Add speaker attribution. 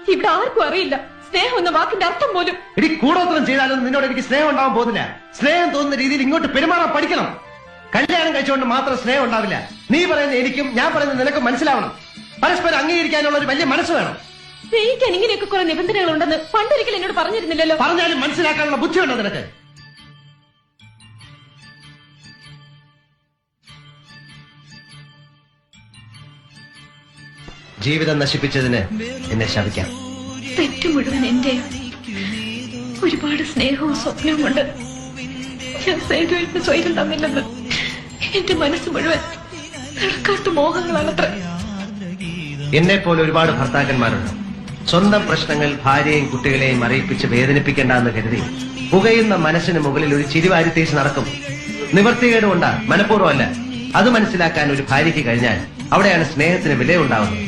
Speaker 1: ഇവിടെ ആർക്കും അറിയില്ല സ്നേഹം എന്ന വാക്കിന്റെ അർത്ഥം പോലും.
Speaker 2: എടി കൂടോത്രം ചെയ്താലും നിന്നോട് എനിക്ക് സ്നേഹം ഉണ്ടാവാൻ പോകുന്നില്ല. സ്നേഹം തോന്നുന്ന രീതിയിൽ ഇങ്ങോട്ട് പെരുമാറാൻ പഠിക്കണം. കല്യാണം കഴിച്ചുകൊണ്ട് മാത്രം സ്നേഹം ഉണ്ടാവില്ല. നീ പറയുന്ന എനിക്കും ഞാൻ പറയുന്ന നിനക്കും മനസ്സിലാവണം. പരസ്പരം അംഗീകരിക്കാനുള്ള ഒരു വലിയ മനസ്സ് വേണം.
Speaker 1: സ്നേഹിക്കാൻ ഇങ്ങനെയൊക്കെ കുറെ നിബന്ധനകൾ ഉണ്ടെന്ന് പണ്ടൊരിക്കലും എന്നോട് പറഞ്ഞിരുന്നില്ലല്ലോ.
Speaker 2: പറഞ്ഞാലും മനസ്സിലാക്കാനുള്ള ബുദ്ധിയുണ്ടോ നിനക്ക്? ജീവിതം നശിപ്പിച്ചതിന് എന്നെ ശപിക്കാം.
Speaker 1: തെറ്റ് മുഴുവൻ എന്റെ. ഒരുപാട് സ്നേഹവും സ്വപ്നവും കൊണ്ട് ഞാൻ സേതുവിന് സ്വയം തന്നില്ലെന്ന് എന്റെ മനസ്സ് മുഴുവൻ നടക്കാത്ത മോഹങ്ങളാണത്ര.
Speaker 2: എന്നെ പോലെ ഒരുപാട് ഭർത്താക്കന്മാരുണ്ട്. സ്വന്തം പ്രശ്നങ്ങൾ ഭാര്യയും കുട്ടികളെയും അറിയിപ്പിച്ച് വേദനിപ്പിക്കേണ്ടെന്ന് കരുതി പുകയുന്ന മനസ്സിന് മുകളിൽ ഒരു ചിരിവാരി തേച്ച് നടക്കും. നിവർത്തികേടുകൊണ്ടാ, മനഃപൂർവ്വമല്ല. അത് മനസ്സിലാക്കാൻ ഒരു ഭാര്യയ്ക്ക് കഴിഞ്ഞാൽ അവിടെയാണ് സ്നേഹത്തിന് വിലയുണ്ടാവുന്നത്.